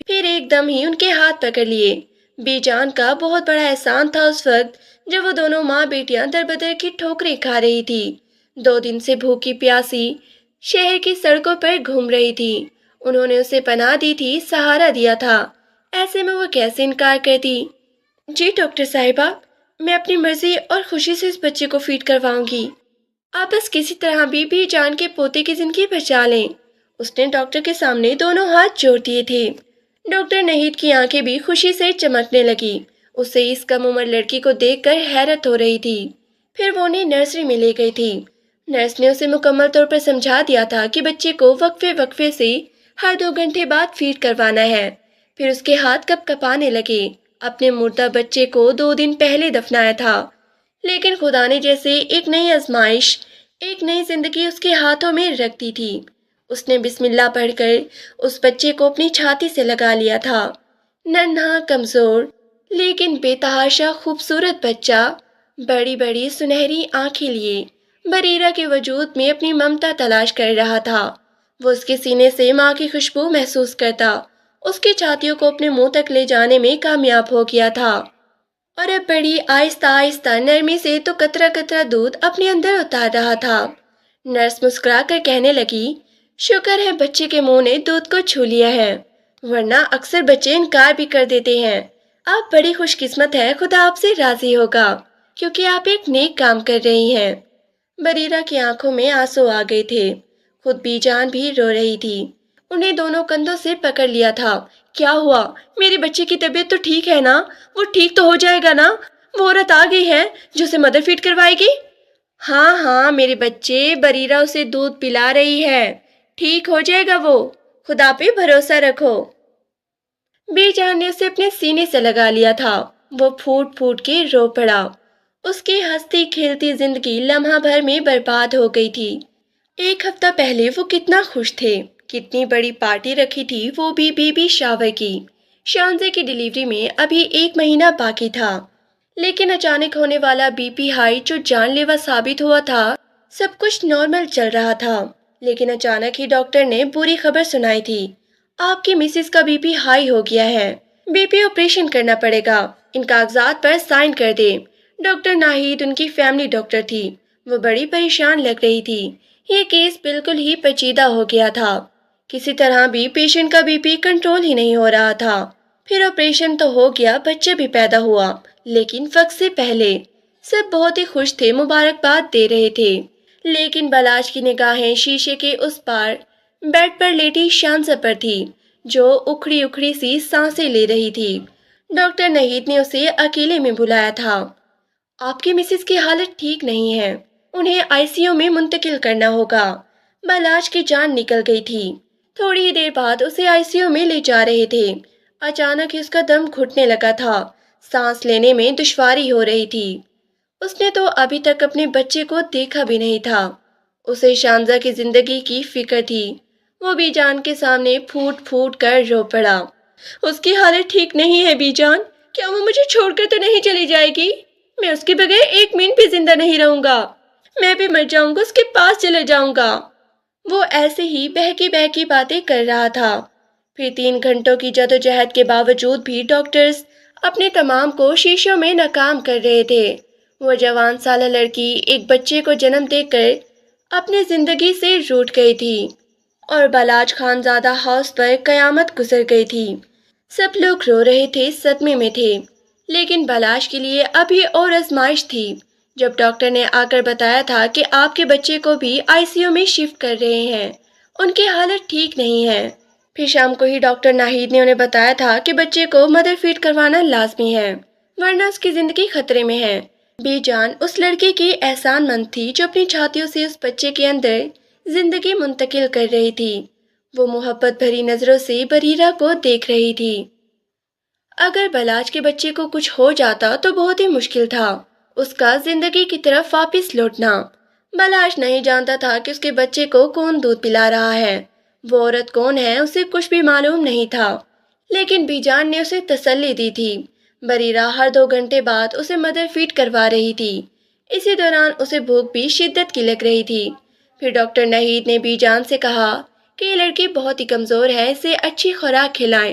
پھر ایک دم ہی ان کے ہاتھ پکڑ لیے۔ بی جان کا بہت بڑا احسان تھا اس وقت جب وہ دونوں ماں بیٹیاں در بدر کی ٹھوکریں کھا رہی تھی، 2 دن سے بھوکی پیاسی شہر کی سڑکوں پر گھوم رہی تھی۔ انہوں نے اسے پناہ دی تھی، سہارا دیا تھا، ایسے میں وہ کیسے انکار کرتی؟ جی ڈاکٹر صاحبہ، میں اپنی مرضی اور خوشی سے اس بچے کو فیڈ کرواؤں گی، آپ بس کسی طرح بھی جان کے پوتے کی زندگی بچا لیں۔ اس نے ڈاکٹر کے سامنے دونوں ہاتھ جوڑ دیے تھے۔ ڈاکٹر نہید کی آنکھیں بھی خوشی سے چمکنے لگی، اسے اس کم عمر لڑکی کو دیکھ کر حیرت ہو رہی تھی۔ پھر وہ انہیں نرسری میں لے گئی تھی۔ نرس نے اسے مکمل طور پر سمجھا دیا تھا کہ بچے کو وقفے وقفے سے ہر 2 گھنٹے بعد فیڈ کروانا ہے۔ پھر اس کے ہاتھ کپ کپانے لگے۔ اپنے مردہ بچے کو 2 دن پہلے دفنایا تھا، لیکن خدا نے جیسے ایک نئی آزمائش، ایک نئی زندگی اس کے ہاتھوں میں رکھ دی تھی۔ اس نے بسم اللہ پڑھ کر اس بچے کو اپنی چھاتی سے لگا لیا تھا۔ ننھا، کمزور لیکن بے تحاشا خوبصورت بچہ، بڑی بڑی سنہری آنکھیں لیے بریرہ کے وجود میں اپنی ممتا تلاش کر رہا تھا۔ وہ اس کے سینے سے ماں کی خوشبو محسوس کرتا، اس کی چھاتیوں کو اپنے منہ تک لے جانے میں کامیاب ہو گیا تھا، اور اب بڑی آہستہ آہستہ نرمی سے تو قطرہ قطرہ دودھ اپنے اندر اتار رہا تھا۔ نرس مسکرا کر کہنے لگی، شکر ہے بچے کے منہ نے دودھ کو چھو لیا ہے، ورنہ اکثر بچے انکار بھی کر دیتے ہیں۔ آپ بڑی خوش قسمت ہے، خدا آپ سے راضی ہوگا کیونکہ آپ ایک نیک کام کر رہی ہیں۔ بریرہ کی آنکھوں میں آنسو آ گئے تھے، خود بی جان بھی رو رہی تھی۔ انہیں دونوں کندھوں سے پکڑ لیا تھا۔ کیا ہوا؟ میرے بچے کی طبیعت تو ٹھیک ہے نا؟ وہ ٹھیک تو ہو جائے گا نا؟ وہ عورت آ گئی ہے جو اسے مدر فیڈ کروائے گی؟ ہاں ہاں میرے بچے، بریرہ اسے دودھ پلا رہی ہے، ٹھیک ہو جائے گا وہ، خدا پہ بھروسہ رکھو۔ بی جان نے اسے اپنے سینے سے لگا لیا تھا۔ وہ پھوٹ پھوٹ کے رو پڑا۔ اس کی ہنستی کھیلتی زندگی لمحہ بھر میں برباد ہو گئی تھی۔ ایک ہفتہ پہلے وہ کتنا خوش تھے، کتنی بڑی پارٹی رکھی تھی، وہ بھی بیبی شاور کی۔ شانزے کی ڈیلیوری میں ابھی 1 مہینہ باقی تھا، لیکن اچانک ہونے والا بی پی ہائی جو جان لیوا ثابت ہوا تھا۔ سب کچھ نارمل چل رہا تھا، لیکن اچانک ہی ڈاکٹر نے بری خبر سنائی تھی، آپ کی مسز کا بی پی ہائی ہو گیا ہے، بی پی آپریشن کرنا پڑے گا، ان کاغذات پر سائن کر دے۔ ڈاکٹر ناہید ان کی فیملی ڈاکٹر تھی، وہ بڑی پریشان لگ رہی تھی۔ یہ کیس بالکل ہی پیچیدہ ہو گیا تھا، کسی طرح بھی پیشنٹ کا بی پی کنٹرول ہی نہیں ہو رہا تھا۔ پھر آپریشن تو ہو گیا، بچہ بھی پیدا ہوا، لیکن وقت سے پہلے۔ سب بہت ہی خوش تھے، مبارکباد دے رہے تھے، لیکن بلاش کی نگاہیں شیشے کے اس پار بیڈ پر لیٹی شانزہ پر تھی، جو اکھڑی اکھڑی سی سانسیں لے رہی تھی۔ ڈاکٹر نہید نے اسے اکیلے میں بلایا تھا۔ آپ کی مسز کی حالت ٹھیک نہیں ہے، انہیں آئی سی یو میں منتقل کرنا ہوگا۔ بلاش کی جان نکل گئی تھی۔ تھوڑی ہی دیر بعد اسے آئی سی یو میں لے جا رہے تھے۔ اچانک ہی اس کا دم گھٹنے لگا تھا، سانس لینے میں دشواری ہو رہی تھی۔ اس نے تو ابھی تک اپنے بچے کو دیکھا بھی نہیں تھا، اسے شانزہ کی زندگی کی فکر تھی۔ وہ بی جان کے سامنے پھوٹ پھوٹ کر رو پڑا۔ اس کی حالت ٹھیک نہیں ہے بی جان، کیا وہ مجھے چھوڑ کر تو نہیں چلی جائے گی؟ میں اس کے بغیر 1 منٹ بھی زندہ نہیں رہوں گا، میں بھی مر جاؤں گا، اس کے پاس چلے جاؤں گا۔ وہ ایسے ہی بہکی بہکی باتیں کر رہا تھا۔ پھر 3 گھنٹوں کی جدوجہد کے باوجود بھی ڈاکٹرز اپنے تمام کوششوں میں ناکام کر رہے تھے۔ وہ جوان سالہ لڑکی ایک بچے کو جنم دے کر اپنی زندگی سے روٹھ گئی تھی، اور بلاج خانزادہ ہاؤس پر قیامت گزر گئی تھی۔ سب لوگ رو رہے تھے، صدمے میں تھے، لیکن بلاش کے لیے ابھی اور آزمائش تھی۔ جب ڈاکٹر نے آ کر بتایا تھا کہ آپ کے بچے کو بھی آئی سی یو میں شفٹ کر رہے ہیں، ان کی حالت ٹھیک نہیں ہے۔ پھر شام کو ہی ڈاکٹر ناہید نے انہیں بتایا تھا کہ بچے کو مدر فیڈ کروانا لازمی ہے، ورنہ اس کی زندگی خطرے میں ہے۔ بی جان اس لڑکی کی احسان مند تھی جو اپنی چھاتیوں سے اس بچے کے اندر زندگی منتقل کر رہی تھی۔ وہ محبت بھری نظروں سے بریرہ کو دیکھ رہی تھی۔ اگر بلاج کے بچے کو کچھ ہو جاتا تو بہت ہی مشکل تھا اس کا زندگی کی طرف واپس لوٹنا۔ بلاش نہیں جانتا تھا کہ اس کے بچے کو کون دودھ پلا رہا ہے، وہ عورت کون ہے، اسے کچھ بھی معلوم نہیں تھا، لیکن بی جان نے اسے تسلی دی تھی۔ بریرہ ہر 2 گھنٹے بعد اسے مدر فیڈ کروا رہی تھی، اسی دوران اسے بھوک بھی شدت کی لگ رہی تھی۔ پھر ڈاکٹر نہید نے بی جان سے کہا کہ یہ لڑکی بہت ہی کمزور ہے، اسے اچھی خوراک کھلائیں،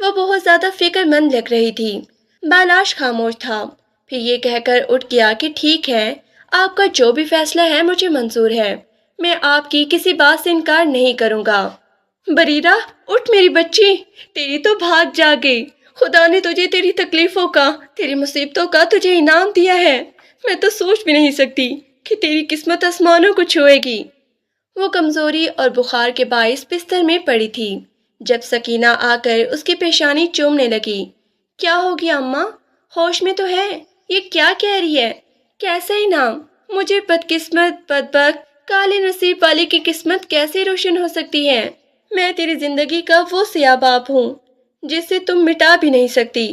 وہ بہت زیادہ فکر مند لگ رہی تھی۔ بالاش خاموش تھا، پھر یہ کہہ کر اٹھ گیا کہ ٹھیک ہے، آپ کا جو بھی فیصلہ ہے مجھے منظور ہے، میں آپ کی کسی بات سے انکار نہیں کروں گا۔ بریرہ، اٹھ میری بچی، تیری تو بھاگ جاگ گئی۔ خدا نے تجھے تیری تکلیفوں کا، تیری مصیبتوں کا تجھے انعام دیا ہے۔ میں تو سوچ بھی نہیں سکتی کہ تیری قسمت آسمانوں کو چھوئے گی۔ وہ کمزوری اور بخار کے باعث بستر میں پڑی تھی جب سکینہ آ کر اس کی پیشانی چومنے لگی۔ کیا ہو گیا اماں؟ ہوش میں تو ہے؟ یہ کیا کہہ رہی ہے؟ کیسا انعام؟ مجھے بدقسمت، بدبخت، کالے نصیب والے کی قسمت کیسے روشن ہو سکتی ہے؟ میں تیری زندگی کا وہ سیاہ باپ ہوں جسے تم مٹا بھی نہیں سکتی۔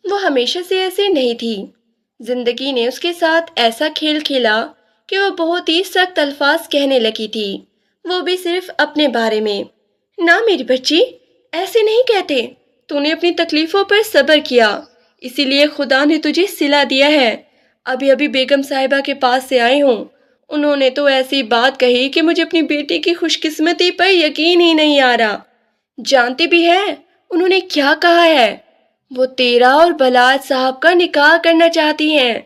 وہ ہمیشہ سے ایسے نہیں تھی۔ زندگی نے اس کے ساتھ ایسا کھیل کھیلا کہ وہ بہت ہی سخت الفاظ کہنے لگی تھی، وہ بھی صرف اپنے بارے میں۔ نہ میری بچی، ایسے نہیں کہتے۔ تو نے اپنی تکلیفوں پر صبر کیا، اسی لیے خدا نے تجھے صلہ دیا ہے۔ ابھی ابھی بیگم صاحبہ کے پاس سے آئے ہوں، انہوں نے تو ایسی بات کہی کہ مجھے اپنی بیٹی کی خوش قسمتی پر یقین ہی نہیں آ رہا۔ جانتے بھی ہے انہوں نے کیا کہا ہے؟ وہ تیرا اور بلال صاحب کا نکاح کرنا چاہتی ہیں،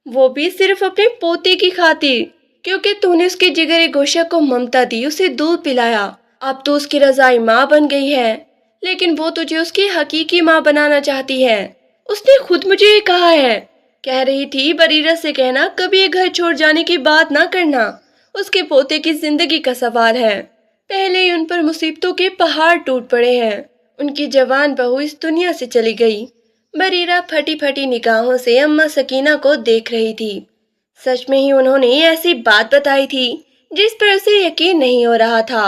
وہ بھی صرف اپنے پوتے کی خاطر، کیونکہ تو نے اس کے جگر گوشہ کو ممتا دی، اسے دودھ پلایا۔ اب تو اس کی رضائی ماں بن گئی ہے، لیکن وہ تجھے اس کی حقیقی ماں بنانا چاہتی ہے۔ اس نے خود مجھے یہ کہا ہے، کہہ رہی تھی بریرہ سے کہنا کبھی یہ گھر چھوڑ جانے کی بات نہ کرنا، اس کے پوتے کی زندگی کا سوال ہے۔ پہلے ہی ان پر مصیبتوں کے پہاڑ ٹوٹ پڑے ہیں، ان کی جوان بہو اس دنیا سے چلی گئی۔ بریرہ پھٹی پھٹی نگاہوں سے اماں سکینہ کو دیکھ رہی تھی۔ سچ میں ہی انہوں نے ایسی بات بتائی تھی جس پر اسے یقین نہیں ہو رہا تھا۔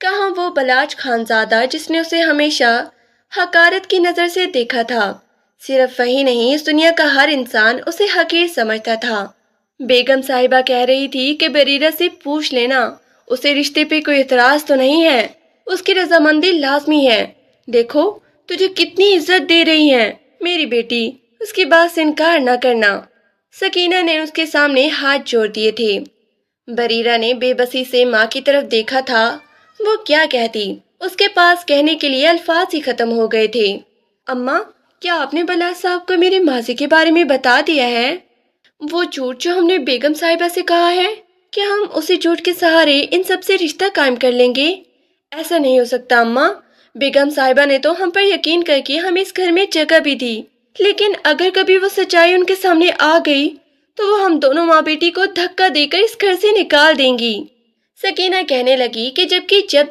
کہاں وہ بلاچ خانزادہ جس نے اسے ہمیشہ حقارت کی نظر سے دیکھا تھا؟ صرف وہی نہیں، اس دنیا کا ہر انسان اسے حقیر سمجھتا تھا۔ بیگم صاحبہ کہہ رہی تھی کہ بریرہ سے پوچھ لینا، اسے رشتے پہ کوئی اعتراض تو نہیں ہے، اس کی رضامندی لازمی ہے۔ دیکھو تجھے کتنی عزت دے رہی ہیں میری بیٹی، اس کی بات سے انکار نہ کرنا۔ سکینہ نے اس کے سامنے ہاتھ جوڑ دیے تھے۔ بریرہ نے بے بسی سے ماں کی طرف دیکھا تھا، وہ کیا کہتی، اس کے پاس کہنے کے لیے الفاظ ہی ختم ہو گئے تھے۔ اماں، کیا آپ نے بلال صاحب کو میرے ماضی کے بارے میں بتا دیا ہے؟ وہ جھوٹ جو ہم نے بیگم صاحبہ سے کہا ہے، کیا ہم اسی جھوٹ کے سہارے ان سب سے رشتہ قائم کر لیں گے؟ ایسا نہیں ہو سکتا اماں، بیگم صاحبہ نے تو ہم پر یقین کر کے ہمیں اس گھر میں جگہ بھی دی، لیکن اگر کبھی وہ سچائی ان کے سامنے آ گئی تو وہ ہم دونوں ماں بیٹی کو دھکا دے کر اس گھر سے نکال دیں گی۔ سکینہ کہنے لگی کہ جب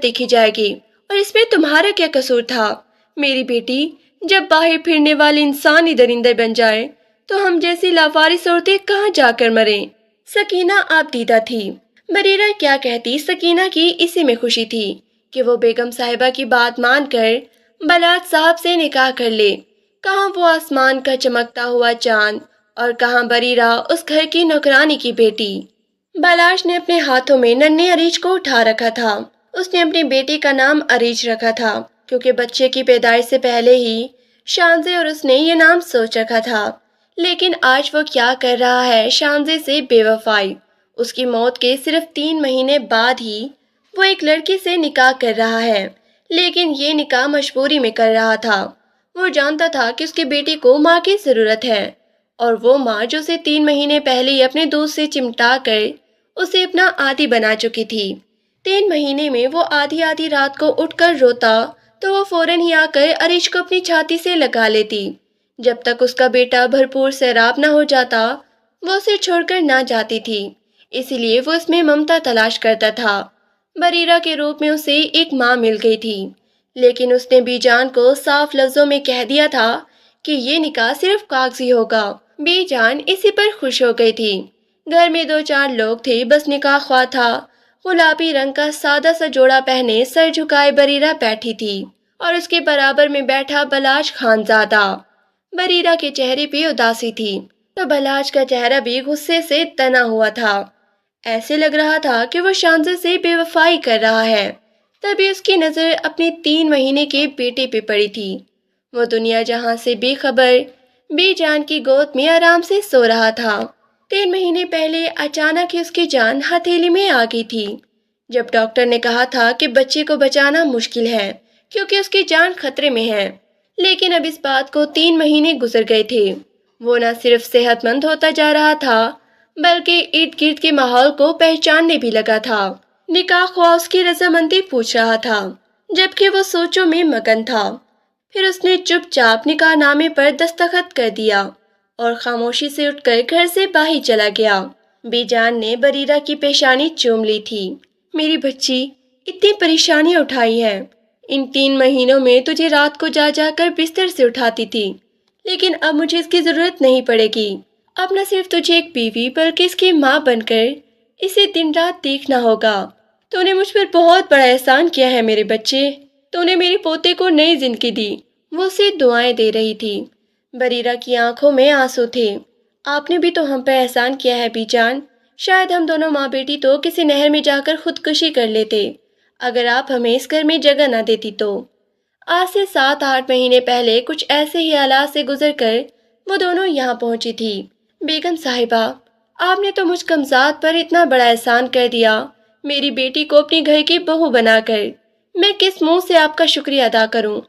دیکھی جائے گی، اور اس میں تمہارا کیا قصور تھا؟ میری بیٹی، جب باہر پھرنے والے انسان ہی درندے بن جائے تو ہم جیسی لاوارث عورتیں کہاں جا کر مریں؟ سکینہ آپ دیدہ تھی، بریرہ کیا کہتی، سکینہ کی اسی میں خوشی تھی کہ وہ بیگم صاحبہ کی بات مان کر بلال صاحب سے نکاح کر لے۔ کہاں وہ آسمان کا چمکتا ہوا چاند، اور کہاں بریرہ اس گھر کی نوکرانی کی بیٹی۔ بالاش نے اپنے ہاتھوں میں ننھے عریج کو اٹھا رکھا تھا۔ اس نے اپنی بیٹی کا نام عریج رکھا تھا کیونکہ بچے کی پیدائش سے پہلے ہی شانزے اور اس نے یہ نام سوچ رکھا تھا۔ لیکن آج وہ کیا کر رہا ہے؟ شانزے سے بے وفائی۔ اس کی موت کے صرف 3 مہینے بعد ہی وہ ایک لڑکی سے نکاح کر رہا ہے، لیکن یہ نکاح مجبوری میں کر رہا تھا۔ وہ جانتا تھا کہ اس کی بیٹی کو ماں کی ضرورت ہے، اور وہ ماں جو اسے 3 مہینے پہلے ہی اپنے دودھ سے چمٹا کر اسے اپنا عادی بنا چکی تھی۔ 3 مہینے میں وہ آدھی آدھی رات کو اٹھ کر روتا تو وہ فوراً ہی آ کر عریش کو اپنی چھاتی سے لگا لیتی۔ جب تک اس کا بیٹا بھرپور سیراب نہ ہو جاتا وہ اسے چھوڑ کر نہ جاتی تھی، اسی لیے وہ اس میں ممتا تلاش کرتا تھا۔ بریرہ کے روپ میں اسے ایک ماں مل گئی تھی، لیکن اس نے بی جان کو صاف لفظوں میں کہہ دیا تھا کہ یہ نکاح صرف کاغذی ہوگا۔ بی جان اسی پر خوش ہو گئی تھی۔ گھر میں 2-4 لوگ تھے، بس نکاح خواہ تھا۔ گلابی رنگ کا سادہ سا جوڑا پہنے سر جھکائے بریرہ بیٹھی تھی، اور اس کے برابر میں بیٹھا بلاش خانزادہ۔ بریرہ کے چہرے پہ اداسی تھی تو بلاش کا چہرہ بھی غصے سے تنا ہوا تھا۔ ایسے لگ رہا تھا کہ وہ شانزے سے بے وفائی کر رہا ہے۔ تبھی اس کی نظر اپنے 3 مہینے کے بیٹے پہ پڑی تھی۔ وہ دنیا جہاں سے بے خبر بی جان کی گود میں آرام سے سو رہا تھا۔ 3 مہینے پہلے اچانک ہی اس کی جان ہتھیلی میں آ گئی تھی، جب ڈاکٹر نے کہا تھا کہ بچے کو بچانا مشکل ہے کیونکہ اس کی جان خطرے میں ہے۔ لیکن اب اس بات کو 3 مہینے گزر گئے تھے۔ وہ نہ صرف صحت مند ہوتا جا رہا تھا بلکہ ارد گرد کے ماحول کو پہچاننے بھی لگا تھا۔ نکاح خواہ اس کی رضامندی پوچھ رہا تھا جبکہ وہ سوچوں میں مگن تھا۔ پھر اس نے چپ چاپ نکاح نامے پر دستخط کر دیا اور خاموشی سے اٹھ کر گھر سے باہر چلا گیا۔ بی جان نے بریرہ کی پیشانی چوم لی تھی۔ میری بچی، اتنی پریشانیاں اٹھائی ہیں۔ ان 3 مہینوں میں تجھے رات کو جا جا کر بستر سے اٹھاتی تھی، لیکن اب مجھے اس کی ضرورت نہیں پڑے گی۔ اب نہ صرف تجھے ایک بیوی بلکہ اس کی ماں بن کر اسے دن رات دیکھنا ہوگا۔ تو نے مجھ پر بہت بڑا احسان کیا ہے میرے بچے۔ تو نے میرے پوتے کو نئی زندگی دی۔ وہ اسے دعائیں دے رہی تھی۔ بریرہ کی آنکھوں میں آنسو تھے۔ آپ نے بھی تو ہم پہ احسان کیا ہے بی جان۔ شاید ہم دونوں ماں بیٹی تو کسی نہر میں جا کر خودکشی کر لیتے اگر آپ ہمیں اس گھر میں جگہ نہ دیتی تو۔ آج سے 7-8 مہینے پہلے کچھ ایسے ہی حالات سے گزر کر وہ دونوں یہاں پہنچی تھی۔ بیگم صاحبہ، آپ نے تو مجھ کمزاد پر اتنا بڑا احسان کر دیا، میری بیٹی کو اپنی گھر کی بہو بنا کر۔ میں کس منہ سے آپ کا شکریہ ادا کروں؟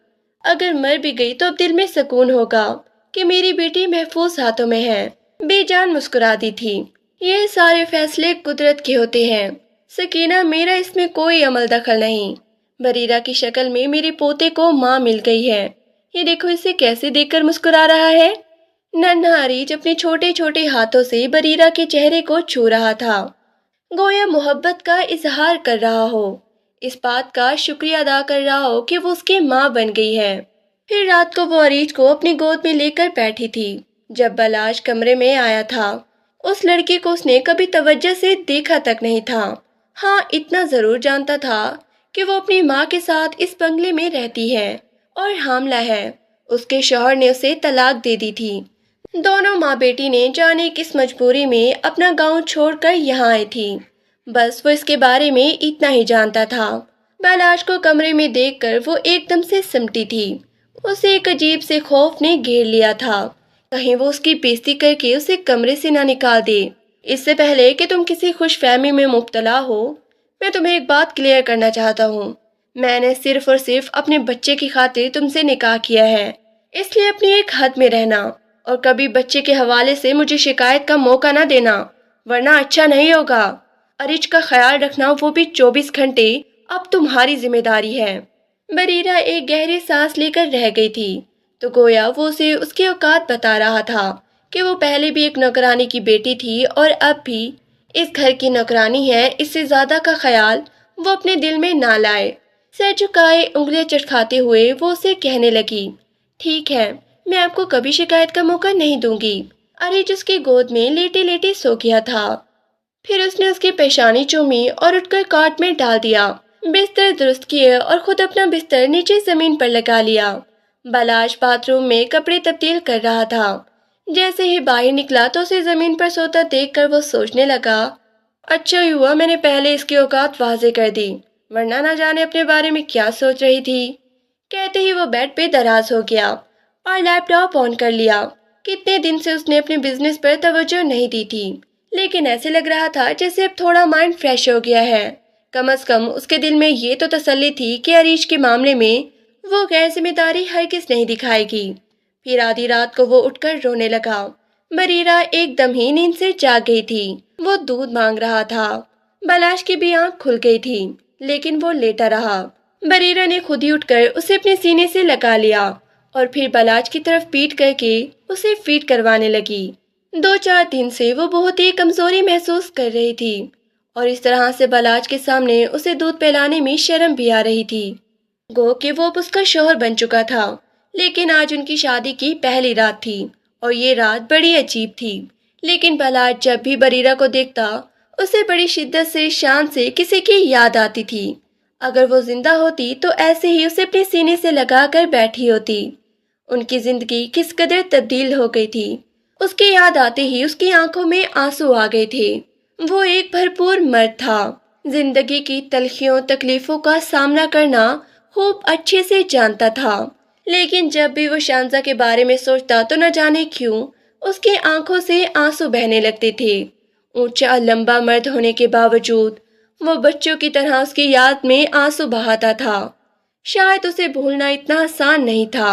اگر مر بھی گئی تو اب دل میں سکون ہوگا کہ میری بیٹی محفوظ ہاتھوں میں ہے۔ بی جان مسکرا دی تھی۔ یہ سارے فیصلے قدرت کے ہوتے ہیں سکینہ، میرا اس میں کوئی عمل دخل نہیں۔ بریرہ کی شکل میں میرے پوتے کو ماں مل گئی ہے۔ یہ دیکھو اسے کیسے دیکھ کر مسکرا رہا ہے۔ ننھا اریج اپنے چھوٹے چھوٹے ہاتھوں سے بریرہ کے چہرے کو چھو رہا تھا، گویا محبت کا اظہار کر رہا ہو، اس بات کا شکریہ ادا کر رہا ہو کہ وہ اس کی ماں بن گئی ہے۔ پھر رات کو وہ اریج کو اپنی گود میں لے کر بیٹھی تھی۔ جب بلاش کمرے میں آیا تھا اس لڑکی کو اس نے کبھی توجہ سے دیکھا تک نہیں تھا۔ ہاں اتنا ضرور جانتا تھا کہ وہ اپنی ماں کے ساتھ اس بنگلے میں رہتی ہے اور حاملہ ہے۔ اس کے شوہر نے اسے طلاق دے دی تھی۔ دونوں ماں بیٹی نے جانے کس مجبوری میں اپنا گاؤں چھوڑ کر یہاں آئی تھی۔ بس وہ اس کے بارے میں اتنا ہی جانتا تھا۔ بلاش کو کمرے میں دیکھ کر وہ ایک دم سے سمٹی تھی۔ اسے ایک عجیب سے خوف نے گھیر لیا تھا، کہیں وہ اس کی بےزتی کر کے اسے کمرے سے نہ نکال دے۔ اس سے پہلے کہ تم کسی خوش فہمی میں مبتلا ہو، میں تمہیں ایک بات کلیئر کرنا چاہتا ہوں۔ میں نے صرف اور صرف اپنے بچے کی خاطر تم سے نکاح کیا ہے، اس لیے اپنی ایک حد میں رہنا اور کبھی بچے کے حوالے سے مجھے شکایت کا موقع نہ دینا، ورنہ اچھا نہیں ہوگا۔ اریج کا خیال رکھنا، وہ بھی 24 گھنٹے، اب تمہاری ذمہ داری ہے۔ بریرہ ایک گہری سانس لے کر رہ گئی تھی، تو گویا وہ اسے اس کے اوقات بتا رہا تھا کہ وہ پہلے بھی ایک نوکرانی کی بیٹی تھی اور اب بھی اس گھر کی نوکرانی ہے۔ اس سے زیادہ کا خیال وہ اپنے دل میں نہ لائے۔ سر جھکائے انگلیاں چٹکھاتے ہوئے وہ اسے کہنے لگی، ٹھیک ہے، میں آپ کو کبھی شکایت کا موقع نہیں دوں گی۔ اریج اس کی گود میں لیٹے لیٹے سو گیا تھا۔ پھر اس نے اس کی پیشانی چومی اور اٹھ کر کاٹ میں ڈال دیا، بستر درست کیے اور خود اپنا بستر نیچے زمین پر لگا لیا۔ بلاش باتھ روم میں کپڑے تبدیل کر رہا تھا۔ جیسے ہی باہر نکلا تو اسے زمین پر سوتا دیکھ کر وہ سوچنے لگا، اچھا ہی ہوا میں نے پہلے اس کی اوقات واضح کر دی، ورنہ نہ جانے اپنے بارے میں کیا سوچ رہی تھی۔ کہتے ہی وہ بیڈ پہ دراز ہو گیا اور لیپ ٹاپ آن کر لیا۔ کتنے دن سے اس نے اپنے بزنس پر توجہ نہیں دی تھی، لیکن ایسے لگ رہا تھا جیسے اب تھوڑا مائنڈ فریش ہو گیا ہے۔ کم از کم اس کے دل میں یہ تو تسلی تھی کہ اریج کے معاملے میں وہ غیر ذمہ داری ہرگز نہیں دکھائے گی۔ پھر آدھی رات کو وہ اٹھ کر رونے لگا۔ بریرہ ایک دم ہی نیند سے جاگ گئی تھی۔ وہ دودھ مانگ رہا تھا۔ بلاش کی بھی آنکھ کھل گئی تھی، لیکن وہ لیٹا رہا۔ بریرہ نے خود ہی اٹھ کر اسے اپنے سینے سے لگا لیا اور پھر بلاش کی طرف پیٹ کر کے اسے فیڈ کروانے لگی۔ 2-4 دن سے وہ بہت ہی کمزوری محسوس کر رہی تھی اور اس طرح سے بلاش کے سامنے اسے دودھ پلانے میں شرم بھی آ رہی تھی، گو کہ وہ اب اس کا شوہر بن چکا تھا۔ لیکن آج ان کی شادی کی پہلی رات تھی اور یہ رات بڑی عجیب تھی۔ لیکن بلاش جب بھی بریرہ کو دیکھتا اسے بڑی شدت سے، شان سے کسی کی یاد آتی تھی۔ اگر وہ زندہ ہوتی تو ایسے ہی اسے اپنے سینے سے لگا کر بیٹھی ہوتی۔ ان کی زندگی کس قدر تبدیل ہو گئی تھی۔ اس کی یاد آتے ہی اس کی آنکھوں میں آنسو آ گئے تھے۔ وہ ایک بھرپور مرد تھا، زندگی کی تلخیوں تکلیفوں کا سامنا کرنا خوب اچھے سے جانتا تھا، لیکن جب بھی وہ شانزہ کے بارے میں سوچتا تو نہ جانے کیوں اس کی آنکھوں سے آنسو بہنے لگتے تھے۔ اونچا لمبا مرد ہونے کے باوجود وہ بچوں کی طرح اس کی یاد میں آنسو بہاتا تھا۔ شاید اسے بھولنا اتنا آسان نہیں تھا۔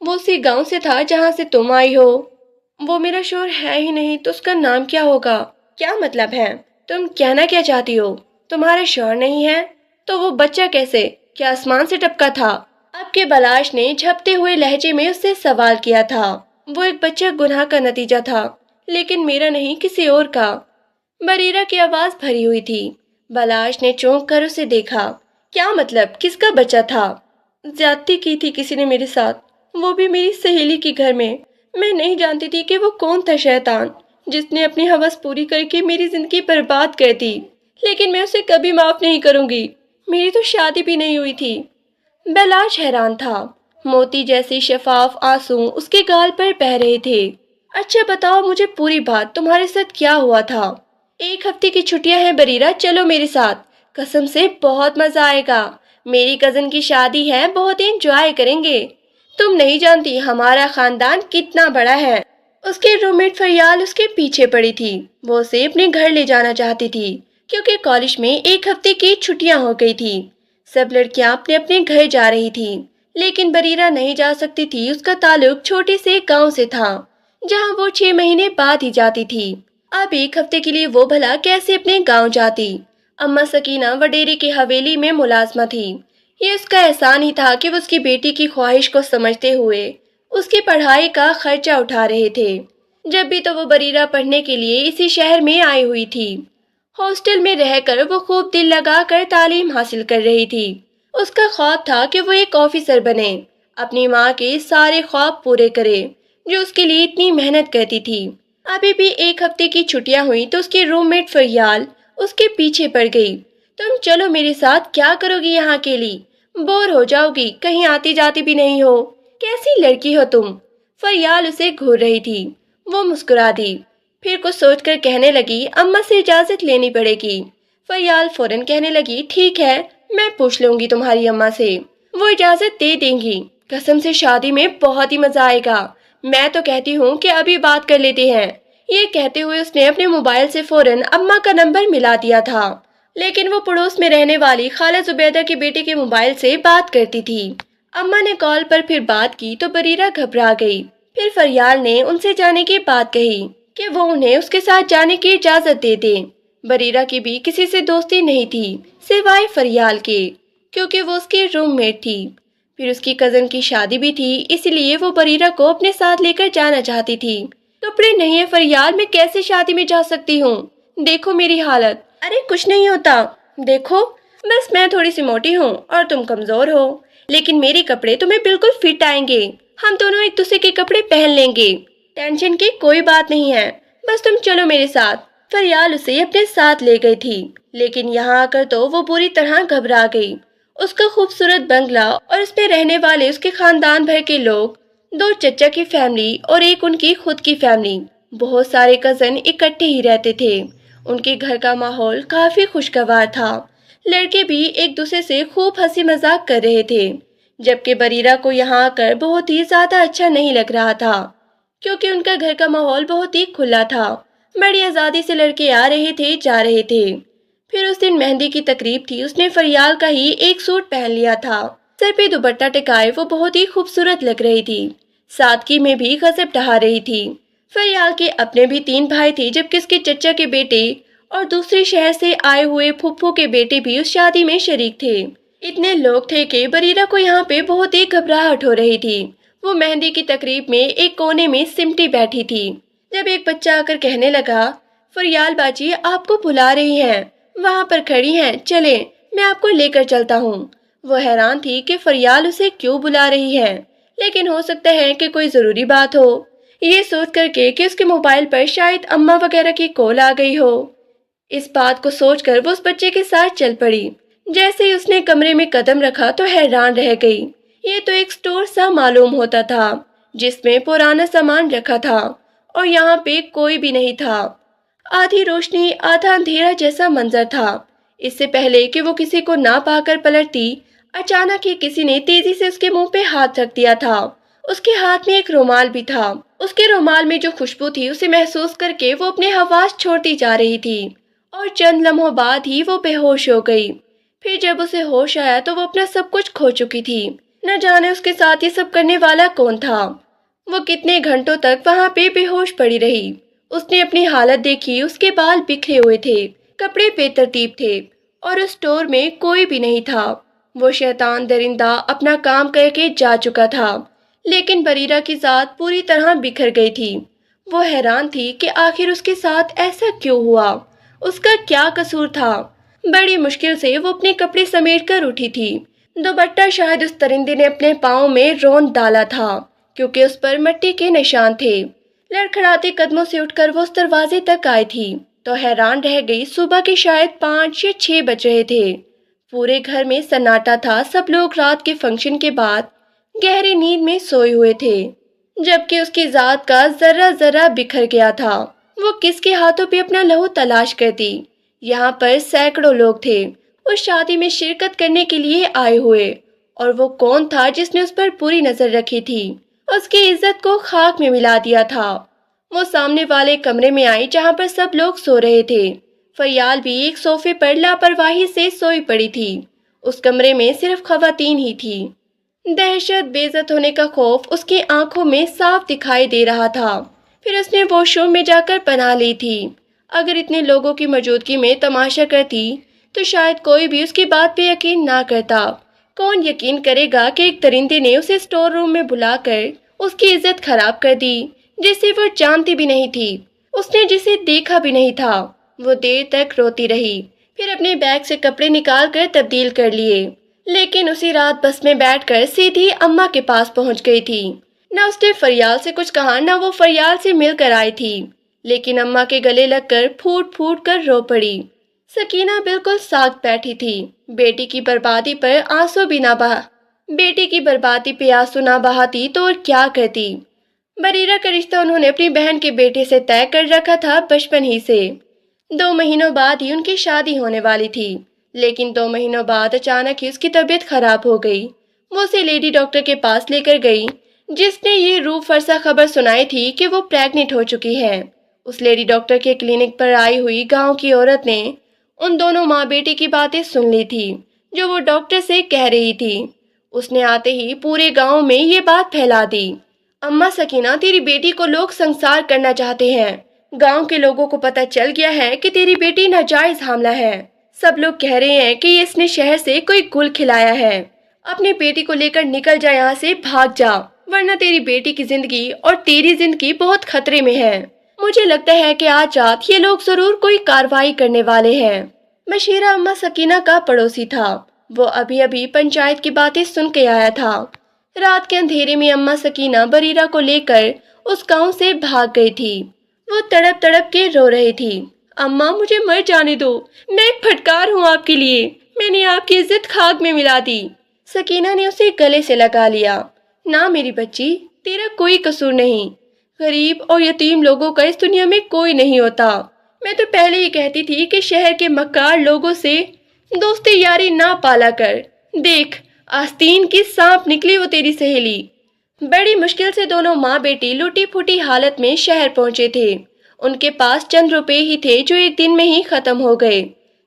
وہ اسی گاؤں سے تھا جہاں سے تم آئی ہو۔ وہ میرا شوہر ہے ہی نہیں تو اس کا نام کیا ہوگا؟ کیا مطلب ہے؟ تم کہنا کیا چاہتی ہو؟ تمہارا شوہر نہیں ہے تو وہ بچہ کیسے؟ کیا آسمان سے ٹپکا تھا؟ اب کے بلاش نے جھپتے ہوئے لہجے میں اس سے سوال کیا تھا۔ وہ ایک بچہ گناہ کا نتیجہ تھا، لیکن میرا نہیں، کسی اور کا۔ بریرہ کی آواز بھری ہوئی تھی۔ بلاش نے چونک کر اسے دیکھا۔ کیا مطلب؟ کس کا بچہ تھا؟ زیادتی کی تھی کسی نے میرے ساتھ، وہ بھی میری سہیلی کے گھر میں۔ میں نہیں جانتی تھی کہ وہ کون تھا شیطان جس نے اپنی ہوس پوری کر کے میری زندگی برباد کر دی، لیکن میں اسے کبھی معاف نہیں کروں گی۔ میری تو شادی بھی نہیں ہوئی تھی۔ بلاش حیران تھا۔ موتی جیسے شفاف آنسو اس کے گال پر بہہ رہے تھے۔ اچھا بتاؤ مجھے پوری بات، تمہارے ساتھ کیا ہوا تھا؟ 1 ہفتے کی چھٹیاں ہیں بریرہ، چلو میرے ساتھ، قسم سے بہت مزہ آئے گا۔ میری کزن کی شادی ہے، بہت انجوائے کریں گے۔ تم نہیں جانتی ہمارا خاندان کتنا بڑا ہے۔ اس کے روم میٹ فریال اس کے پیچھے پڑی تھی۔ وہ اسے اپنے گھر لے جانا چاہتی تھی کیونکہ کالج میں 1 ہفتے کی چھٹیاں ہو گئی تھی۔ سب لڑکیاں اپنے اپنے گھر جا رہی تھی، لیکن بریرہ نہیں جا سکتی تھی۔ اس کا تعلق چھوٹے سے گاؤں سے تھا جہاں وہ 6 مہینے بعد ہی جاتی تھی۔ اب 1 ہفتے کے لیے وہ بھلا کیسے اپنے گاؤں جاتی؟ اماں سکینہ وڈیرے کی حویلی میں ملازمہ تھی۔ یہ اس کا احسان ہی تھا کہ وہ اس کی بیٹی کی خواہش کو سمجھتے ہوئے اس کی پڑھائی کا خرچہ اٹھا رہے تھے۔ جب بھی تو وہ بریرہ پڑھنے کے لیے اسی شہر میں آئی ہوئی تھی۔ ہاسٹل میں رہ کر وہ خوب دل لگا کر تعلیم حاصل کر رہی تھی۔ اس کا خواب تھا کہ وہ ایک آفیسر بنے، اپنی ماں کے سارے خواب پورے کرے جو اس کے لیے اتنی محنت کرتی تھی۔ ابھی بھی 1 ہفتے کی چھٹیاں ہوئی تو اس کے روم میٹ فریال اس کے پیچھے پڑ گئی۔ تم چلو میرے ساتھ، کیا کرو گی یہاں اکیلی؟ بور ہو جاؤ گی، کہیں آتی جاتی بھی نہیں ہو۔ کیسی لڑکی ہو تم؟ فریال اسے گھور رہی تھی۔ وہ مسکرا دی، پھر کچھ سوچ کر کہنے لگی، اماں سے اجازت لینی پڑے گی۔ فریال فوراً کہنے لگی، ٹھیک ہے، میں پوچھ لوں گی تمہاری اماں سے، وہ اجازت دے دیں گی۔ قسم سے شادی میں بہت ہی مزہ آئے گا، میں تو کہتی ہوں کہ ابھی بات کر لیتے ہیں۔ یہ کہتے ہوئے اس نے اپنے موبائل سے فوراً اماں کا نمبر ملا دیا تھا، لیکن وہ پڑوس میں رہنے والی خالہ زبیدہ کے بیٹے کے موبائل سے بات کرتی تھی۔ اماں نے کال پر پھر بات کی تو بریرہ گھبرا گئی۔ پھر فریال نے ان سے جانے کی بات کہی کہ وہ انہیں اس کے ساتھ جانے کی اجازت دے دیں۔ بریرہ کی بھی کسی سے دوستی نہیں تھی سوائے فریال کے، کیونکہ وہ اس کی روم میٹ تھی۔ پھر اس کی کزن کی شادی بھی تھی، اس لیے وہ بریرہ کو اپنے ساتھ لے کر جانا چاہتی تھی۔ کپڑے نہیں ہے فریال، میں کیسے شادی میں جا سکتی ہوں؟ دیکھو میری حالت۔ ارے کچھ نہیں ہوتا، دیکھو، بس میں تھوڑی سی موٹی ہوں اور تم کمزور ہو، لیکن میرے کپڑے تمہیں بالکل فٹ آئیں گے۔ ہم دونوں ایک دوسرے کے کپڑے پہن لیں گے، ٹینشن کی کوئی بات نہیں ہے، بس تم چلو میرے ساتھ۔ فریال اسے اپنے ساتھ لے گئی تھی، لیکن یہاں آ کر تو وہ بری طرح گھبرا گئی۔ اس کا خوبصورت بنگلہ اور اس پہ رہنے والے اس کے خاندان بھر کے لوگ، 2 چچا کی فیملی اور ایک ان کی خود کی فیملی، بہت سارے کزن اکٹھے ہی رہتے تھے۔ ان کے گھر کا ماحول کافی خوشگوار تھا، لڑکے بھی ایک دوسرے سے خوب ہنسی مذاق کر رہے تھے، جبکہ بریرہ کو یہاں آ کر بہت ہی زیادہ اچھا نہیں لگ رہا تھا، کیونکہ ان کا گھر کا ماحول بہت ہی کھلا تھا۔ بڑی آزادی سے لڑکے آ رہے تھے، جا رہے تھے۔ پھر اس دن مہندی کی تقریب تھی، اس نے فریال کا ہی ایک سوٹ پہن لیا تھا، سر پہ دوپٹہ ٹکائے وہ بہت ہی خوبصورت لگ رہی تھی، سادگی میں بھی غضب ڈھا رہی تھی۔ فریال کے اپنے بھی 3 بھائی تھے، جبکہ اس کے چچا کے بیٹے اور دوسرے شہر سے آئے ہوئے پھپھو کے بیٹے بھی اس شادی میں شریک تھے۔ اتنے لوگ تھے کہ بریرہ کو یہاں پہ بہت ہی گھبراہٹ ہو رہی تھی۔ وہ مہندی کی تقریب میں ایک کونے میں سمٹی بیٹھی تھی، جب ایک بچہ آ کر کہنے لگا، فریال باجی آپ کو بلا رہی ہیں، وہاں پر کھڑی ہیں، چلیں میں آپ کو لے کر چلتا ہوں۔ وہ حیران تھی کہ فریال اسے کیوں بلا رہی ہے، لیکن ہو سکتا ہے کہ کوئی ضروری بات ہو، یہ سوچ کر کہ اس کے موبائل پر شاید اماں وغیرہ کی کال آ گئی ہو۔ اس بات کو سوچ کر وہ اس بچے کے ساتھ چل پڑی۔ جیسے ہی اس نے کمرے میں قدم رکھا تو حیران رہ گئی۔ یہ تو ایک سٹور سا معلوم ہوتا تھا جس میں پرانا سامان رکھا تھا، اور یہاں پہ کوئی بھی نہیں تھا۔ آدھی روشنی آدھا اندھیرا جیسا منظر تھا۔ اس سے پہلے کہ وہ کسی کو نہ پا کر پلٹتی، اچانک ہی کسی نے تیزی سے اس کے منہ پہ ہاتھ رکھ دیا تھا۔ اس کے ہاتھ میں ایک رومال بھی تھا۔ اس کے رومال میں جو خوشبو تھی اسے محسوس کر کے وہ اپنے حواس چھوڑتی جا رہی تھی، اور چند لمحوں بعد ہی وہ بے ہوش ہو گئی۔ پھر جب اسے ہوش آیا تو وہ اپنا سب کچھ کھو چکی تھی، نہ جانے اس کے ساتھ یہ سب کرنے والا کون تھا۔ وہ کتنے گھنٹوں تک وہاں پہ بے ہوش پڑی رہی۔ اس نے اپنی حالت دیکھی، اس کے بال بکھرے ہوئے تھے، کپڑے بے ترتیب تھے اور اس اسٹور میں کوئی بھی نہیں تھا۔ وہ شیطان درندہ اپنا کام کر کے جا چکا تھا، لیکن بریرہ کی ذات پوری طرح بکھر گئی تھی۔ وہ حیران تھی کہ آخر اس کے ساتھ ایسا کیوں ہوا، اس کا کیا قصور تھا۔ بڑی مشکل سے وہ اپنے کپڑے سمیٹ کر اٹھی تھی۔ دوپٹہ شاید اس درندے نے اپنے پاؤں میں روند ڈالا تھا، کیونکہ اس پر مٹی کے نشان تھے۔ لڑکھڑاتے قدموں سے اٹھ کر وہ اس دروازے تک آئی تھی تو حیران رہ گئی۔ صبح کے شاید 5 یا 6 بج رہے تھے۔ پورے گھر میں سناٹا تھا، سب لوگ رات کے فنکشن کے بعد گہری نیند میں سوئے ہوئے تھے، جبکہ اس کی ذات کا ذرہ ذرہ بکھر گیا تھا۔ وہ کس کے ہاتھوں پہ اپنا لہو تلاش کرتی؟ یہاں پر سینکڑوں لوگ تھے اس شادی میں شرکت کرنے کے لیے آئے ہوئے، اور وہ کون تھا جس نے اس پر پوری نظر رکھی تھی، اس کی عزت کو خاک میں ملا دیا تھا۔ وہ سامنے والے کمرے میں آئی جہاں پر سب لوگ سو رہے تھے۔ فیال بھی ایک صوفے پر لاپرواہی سے سوئی پڑی تھی۔ اس کمرے میں صرف خواتین ہی تھی۔ دہشت، بے عزت ہونے کا خوف اس کی آنکھوں میں صاف دکھائی دے رہا تھا۔ پھر اس نے واش روم میں جا کر پناہ لی تھی۔ اگر اتنے لوگوں کی موجودگی میں تماشا کرتی تو شاید کوئی بھی اس کی بات پہ یقین نہ کرتا۔ کون یقین کرے گا کہ ایک درندے نے اسے اسٹور روم میں بلا کر اس کی عزت خراب کر دی، جسے وہ جانتی بھی نہیں تھی، اس نے جسے دیکھا بھی نہیں تھا۔ وہ دیر تک روتی رہی، پھر اپنے بیگ سے کپڑے نکال کر تبدیل کر لیے، لیکن اسی رات بس میں بیٹھ کر سیدھی اماں کے پاس پہنچ گئی تھی۔ نہ اس نے فریال سے کچھ کہا، نہ وہ فریال سے مل کر آئی تھی، لیکن اماں کے گلے لگ کر پھوٹ پھوٹ کر رو پڑی۔ سکینہ بالکل ساکت بیٹھی تھی۔ بیٹی کی بربادی پر آنسو بھی نہ بہا بیٹی کی بربادی پہ آنسو نہ بہاتی تو اور کیا کرتی؟ بریرہ کا رشتہ انہوں نے اپنی بہن کے بیٹے سے طے کر رکھا تھا بچپن ہی سے۔ 2 مہینوں بعد ہی ان کی شادی ہونے والی تھی، لیکن 2 مہینوں بعد اچانک ہی اس کی طبیعت خراب ہو گئی۔ وہ اسے لیڈی ڈاکٹر کے پاس لے کر گئی، جس نے یہ روح فرسا خبر سنائی تھی کہ وہ پریگننٹ ہو چکی ہے۔ اس لیڈی ڈاکٹر کے کلینک پر آئی ہوئی گاؤں کی عورت نے ان دونوں ماں بیٹی کی باتیں سن لی تھی جو وہ ڈاکٹر سے کہہ رہی تھی۔ اس نے آتے ہی پورے گاؤں میں یہ بات پھیلا دی۔ اماں سکینہ، تیری بیٹی کو لوگ سنسار کرنا چاہتے ہیں۔ گاؤں کے لوگوں کو پتہ چل گیا ہے کہ تیری بیٹی ناجائز حاملہ ہے۔ سب لوگ کہہ رہے ہیں کہ اس نے شہر سے کوئی گل کھلایا ہے۔ اپنی بیٹی کو لے کر نکل جا یہاں سے، بھاگ جا، ورنہ تیری بیٹی کی زندگی اور تیری زندگی بہت خطرے میں ہے۔ مجھے لگتا ہے کہ آج رات یہ لوگ ضرور کوئی کارروائی کرنے والے ہیں۔ بشیرہ اماں سکینہ کا پڑوسی تھا۔ وہ ابھی ابھی پنچایت کی باتیں سن کے آیا تھا۔ رات کے اندھیرے میں اماں سکینہ بریرہ کو لے کر اس گاؤں سے بھاگ گئی تھی۔ وہ تڑپ تڑپ کے رو رہی تھی۔ اماں، مجھے مر جانے دو، میں ایک پھٹکار ہوں آپ کے لیے، میں نے آپ کی عزت خاک میں ملا دی۔ سکینہ نے اسے گلے سے لگا لیا۔ نہ میری بچی، تیرا کوئی قصور نہیں۔ غریب اور یتیم لوگوں کا اس دنیا میں کوئی نہیں ہوتا۔ میں تو پہلے ہی کہتی تھی کہ شہر کے مکار لوگوں سے دوستی یاری نہ پالا کر۔ دیکھ، آستین کی سانپ نکلی وہ تیری سہیلی۔ بڑی مشکل سے دونوں ماں بیٹی لوٹی پھوٹی حالت میں شہر پہنچے تھے۔ ان کے پاس چند روپے ہی تھے جو ایک دن میں ہی ختم ہو گئے۔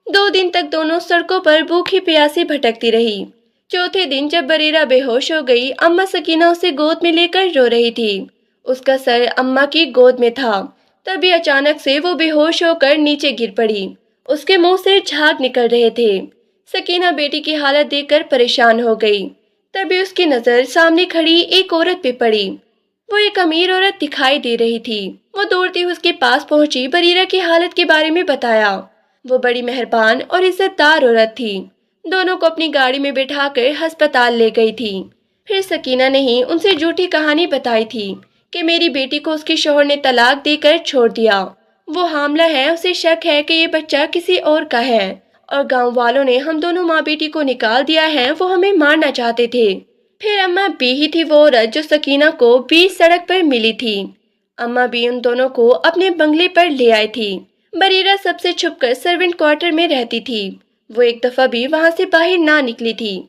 2 دن تک دونوں سڑکوں پر بھوکی پیاسی بھٹکتی رہی۔ چوتھے دن جب بریرہ بے ہوش ہو گئی، اماں سکینہ اسے گود میں لے کر رو رہی تھی۔ اس کا سر اماں کی گود میں تھا، تبھی اچانک سے وہ بے ہوش ہو کر نیچے گر پڑی۔ اس کے منہ سے جھاگ نکل رہے تھے۔ سکینہ بیٹی کی حالت دیکھ کر پریشان ہو گئی۔ تبھی اس کی نظر سامنے کھڑی ایک عورت پہ پڑی۔ وہ ایک امیر عورت دکھائی دے رہی تھی۔ وہ دوڑتی ہوئی اس کے پاس پہنچی، بریرہ کی حالت کے بارے میں بتایا۔ وہ بڑی مہربان اور عزت دار عورت تھی۔ دونوں کو اپنی گاڑی میں بٹھا کر ہسپتال لے گئی تھی۔ پھر سکینہ نے ہی ان سے جھوٹی کہانی بتائی تھی کہ میری بیٹی کو اس کے شوہر نے طلاق دے کر چھوڑ دیا، وہ حاملہ ہے، اسے شک ہے کہ یہ بچہ کسی اور کا ہے، اور گاؤں والوں نے ہم دونوں ماں بیٹی کو نکال دیا ہے، وہ ہمیں مارنا چاہتے تھے۔ پھر اماں بی ہی تھی وہ عورت جو سکینہ کو بیچ سڑک پر ملی تھی۔ اماں بی ان دونوں کو اپنے بنگلے پر لے آئی تھی۔ بریرہ سب سے چھپ کر سرونٹ کوارٹر میں رہتی تھی۔ وہ ایک دفعہ بھی وہاں سے باہر نہ نکلی تھی،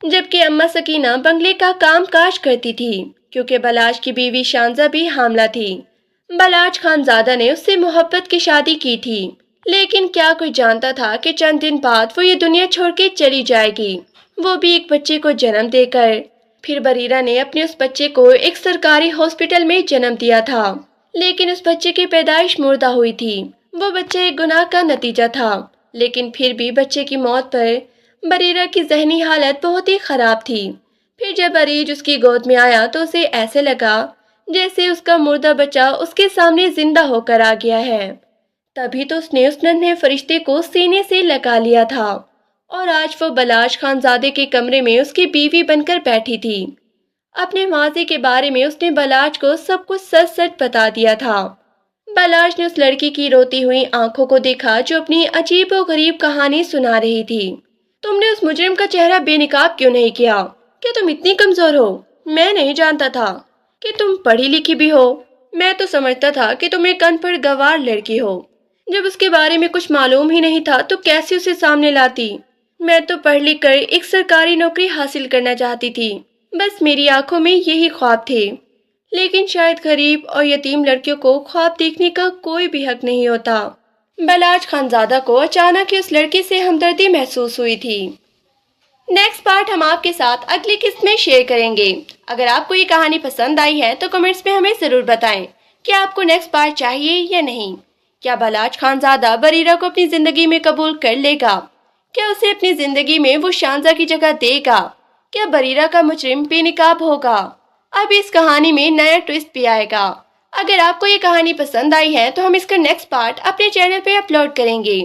جبکہ اماں سکینہ بنگلے کا کام کاج کرتی تھی، کیونکہ بلاج کی بیوی شانزہ بھی حاملہ تھی۔ بلاج خانزادہ نے اس سے محبت کی شادی کی تھی، لیکن کیا کوئی جانتا تھا کہ چند دن بعد وہ یہ دنیا چھوڑ کے چلی جائے گی، وہ بھی ایک بچے کو جنم دے کر۔ پھر بریرہ نے اپنے اس بچے کو ایک سرکاری ہاسپٹل میں جنم دیا تھا، لیکن اس بچے کی پیدائش مردہ ہوئی تھی۔ وہ بچہ ایک گناہ کا نتیجہ تھا، لیکن پھر بھی بچے کی موت پر بریرہ کی ذہنی حالت بہت ہی خراب تھی۔ پھر جب عریج اس کی گود میں آیا تو اسے ایسے لگا جیسے اس کا مردہ بچہ اس کے سامنے زندہ ہو کر آ گیا ہے۔ تبھی تو اس نے اس ننھے فرشتے کو سینے سے لگا لیا تھا، اور آج وہ بلاش خانزادے کے کمرے میں اس کی بیوی بن کر بیٹھی تھی۔ اپنے ماضی کے بارے میں اس نے بلاش کو سب کچھ سچ سچ بتا دیا تھا۔ بلاش نے اس لڑکی کی روتی ہوئی آنکھوں کو دیکھا جو اپنی عجیب و غریب کہانی سنا رہی تھی۔ تم نے اس مجرم کا چہرہ بے نقاب کیوں نہیں کیا؟ کیا تم اتنی کمزور ہو؟ میں نہیں جانتا تھا کہ تم پڑھی لکھی بھی ہو۔ میں تو سمجھتا تھا کہ تم ایک ان پڑھ گنوار لڑکی ہو۔ جب اس کے بارے میں کچھ معلوم ہی نہیں تھا تو کیسے اسے سامنے لاتی؟ میں تو پڑھ لکھ کر ایک سرکاری نوکری حاصل کرنا چاہتی تھی، بس میری آنکھوں میں یہی خواب تھے۔ لیکن شاید غریب اور یتیم لڑکیوں کو خواب دیکھنے کا کوئی بھی حق نہیں ہوتا۔ بلاش خانزادہ کو اچانک ہی اس لڑکی سے ہمدردی محسوس ہوئی تھی۔ نیکسٹ پارٹ ہم آپ کے ساتھ اگلی قسط میں شیئر کریں گے۔ اگر آپ کو یہ کہانی پسند آئی ہے تو کمنٹس میں ہمیں ضرور بتائیں کہ آپ کو نیکسٹ پارٹ چاہیے یا نہیں۔ کیا بلاش خانزادہ بریرہ کو اپنی زندگی میں قبول کر لے گا؟ کیا اسے اپنی زندگی میں وہ شانزہ کی جگہ دے گا؟ کیا بریرہ کا مجرم بے نقاب ہوگا؟ اب اس کہانی میں نیا ٹویسٹ بھی آئے گا۔ اگر آپ کو یہ کہانی پسند آئی ہے تو ہم اس کا نیکسٹ پارٹ اپنے چینل پہ اپلوڈ کریں گے۔